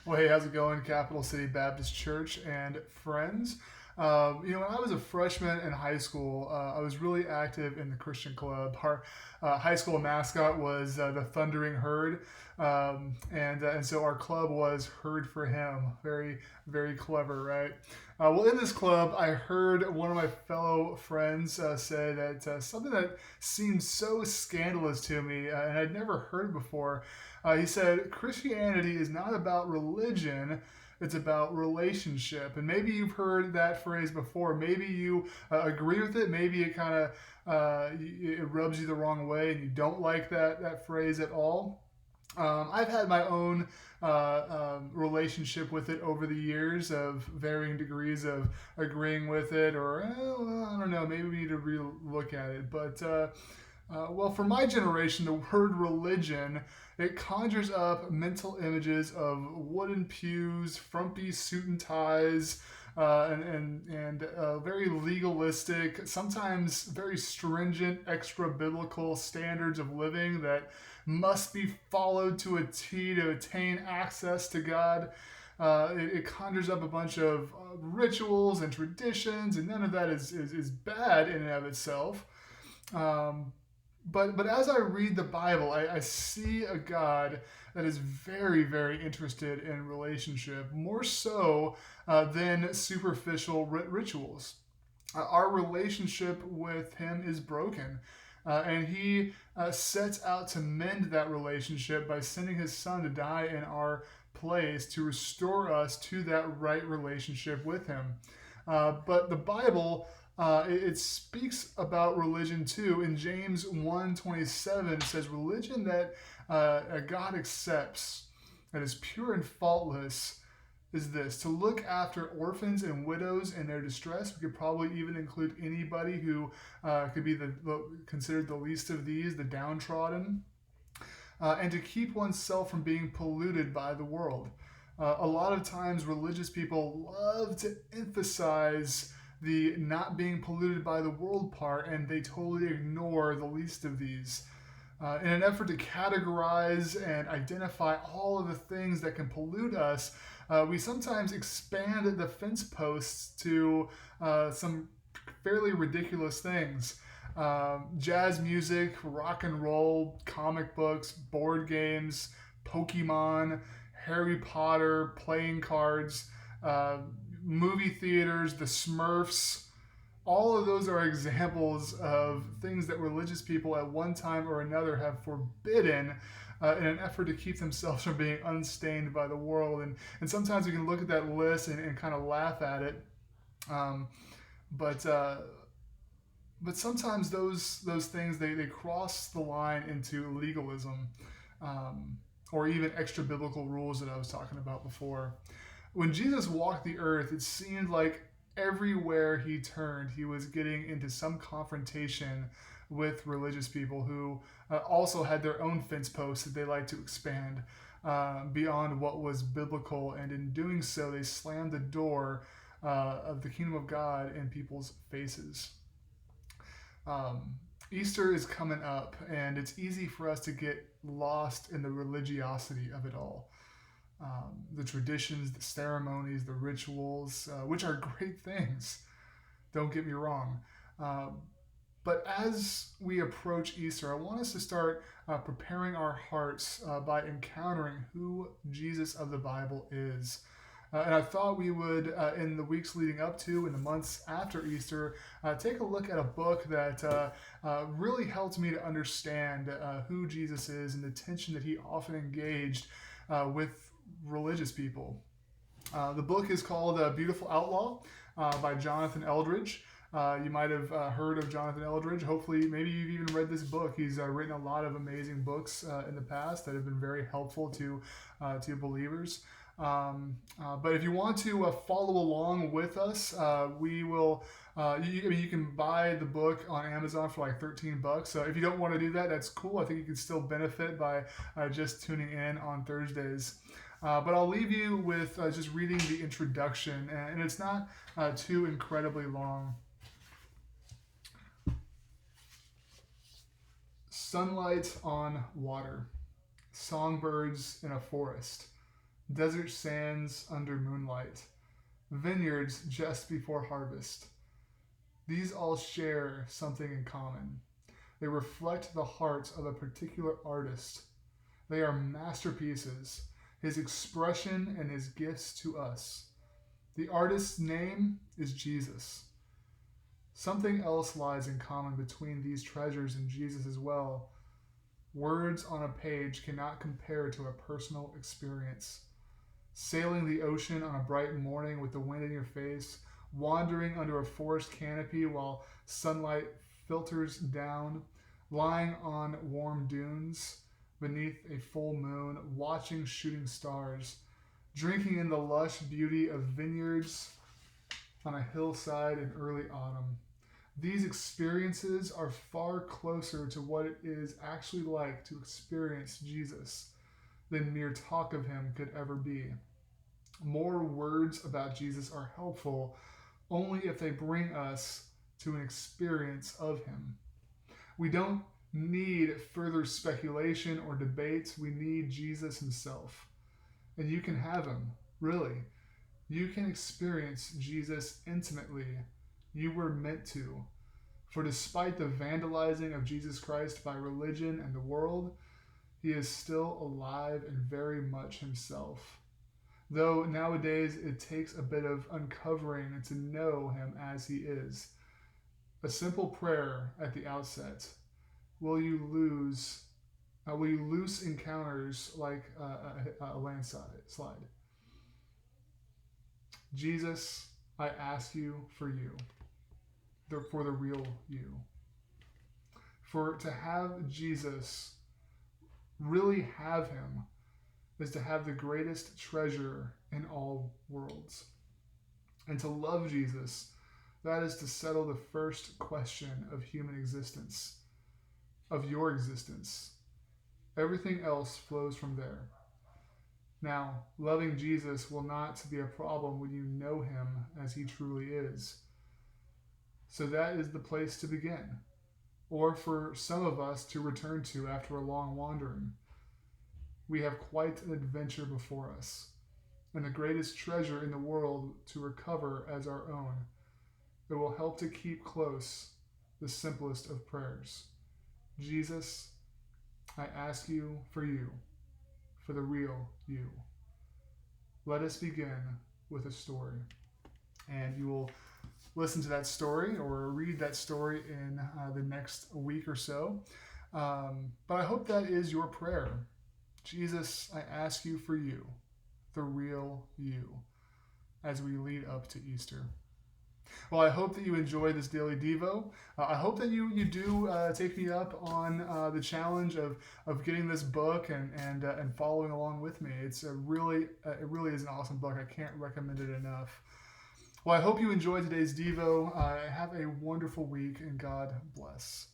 Well, hey, how's it going, Capital City Baptist Church and friends? When I was a freshman in high school, I was really active in the Christian club. Our high school mascot was the Thundering Herd, and so our club was Herd for Him. Very, very clever, right? Well, in this club, I heard one of my fellow friends say that something that seemed so scandalous to me, and I'd never heard before. He said, Christianity is not about religion, it's about relationship. And maybe you've heard that phrase before. Maybe you agree with it. Maybe it kind of it rubs you the wrong way and you don't like that phrase at all. I've had my own relationship with it over the years of varying degrees of agreeing with it, or well, I don't know, maybe we need to re-look at it. But for my generation, the word religion, it conjures up mental images of wooden pews, frumpy suit and ties, and very legalistic, sometimes very stringent, extra biblical standards of living that must be followed to a T to attain access to God. It conjures up a bunch of rituals and traditions, and none of that is bad in and of itself. Um, but as I read the Bible, I see a God that is very, very interested in relationship, more so than superficial rituals. Our relationship with Him is broken. And He sets out to mend that relationship by sending His Son to die in our place to restore us to that right relationship with Him. But the Bible it speaks about religion too. In James 1:27, it says, religion that God accepts, that is pure and faultless, is this: to look after orphans and widows in their distress. We could probably even include anybody who could be considered the least of these, the downtrodden, and to keep oneself from being polluted by the world. A lot of times, religious people love to emphasize the not being polluted by the world part, and they totally ignore the least of these. In an effort to categorize and identify all of the things that can pollute us, we sometimes expand the fence posts to some fairly ridiculous things. Jazz music, rock and roll, comic books, board games, Pokemon, Harry Potter, playing cards, uh, movie theaters, the Smurfs. All of those are examples of things that religious people at one time or another have forbidden in an effort to keep themselves from being unstained by the world. And sometimes we can look at that list and kind of laugh at it. Um, but uh, but sometimes those things they cross the line into legalism, or even extra biblical rules that I was talking about before. When Jesus walked the earth, it seemed like everywhere he turned, he was getting into some confrontation with religious people who also had their own fence posts that they liked to expand beyond what was biblical. And in doing so, they slammed the door of the kingdom of God in people's faces. Easter is coming up, and it's easy for us to get lost in the religiosity of it all. The traditions, the ceremonies, the rituals, which are great things. Don't get me wrong. Um, but as we approach Easter, I want us to start preparing our hearts by encountering who Jesus of the Bible is. And I thought we would, in the weeks leading up to, in the months after Easter, take a look at a book that really helped me to understand who Jesus is and the tension that he often engaged with religious people. The book is called Beautiful Outlaw by Jonathan Eldredge. You might have heard of Jonathan Eldredge. Hopefully, maybe you've even read this book. He's written a lot of amazing books in the past that have been very helpful to believers. But if you want to follow along with us, we will. You can buy the book on Amazon for like $13. So if you don't want to do that, that's cool. I think you can still benefit by just tuning in on Thursdays. But I'll leave you with just reading the introduction, and it's not too incredibly long. Sunlight on water, songbirds in a forest, desert sands under moonlight, vineyards just before harvest. These all share something in common. They reflect the heart of a particular artist. They are masterpieces, his expression and his gifts to us. The artist's name is Jesus. Something else lies in common between these treasures and Jesus as well. Words on a page cannot compare to a personal experience. Sailing the ocean on a bright morning with the wind in your face, wandering under a forest canopy while sunlight filters down, lying on warm dunes beneath a full moon, watching shooting stars, drinking in the lush beauty of vineyards on a hillside in early autumn. These experiences are far closer to what it is actually like to experience Jesus than mere talk of him could ever be. More words about Jesus are helpful only if they bring us to an experience of him. We don't need further speculation or debate. We need Jesus himself. And you can have him, really. You can experience Jesus intimately. You were meant to. For despite the vandalizing of Jesus Christ by religion and the world, he is still alive and very much himself. Though nowadays it takes a bit of uncovering to know him as he is. A simple prayer at the outset. Will you loose encounters like a landslide? Jesus, I ask you for you, for the real you. For to have Jesus, really have him, is to have the greatest treasure in all worlds. And to love Jesus, that is to settle the first question of human existence, of your existence. Everything else flows from there. Now, loving Jesus will not be a problem when you know him as he truly is. So that is the place to begin, or for some of us to return to after a long wandering. We have quite an adventure before us, and the greatest treasure in the world to recover as our own. It will help to keep close the simplest of prayers. Jesus, I ask you, for the real you. Let us begin with a story. And you will listen to that story or read that story in the next week or so. But I hope that is your prayer. Jesus, I ask you for you, the real you, as we lead up to Easter. Well, I hope that you enjoy this daily Devo. I hope that you do take me up on the challenge of getting this book and following along with me. It really is an awesome book. I can't recommend it enough. Well, I hope you enjoyed today's Devo. Have a wonderful week, and God bless.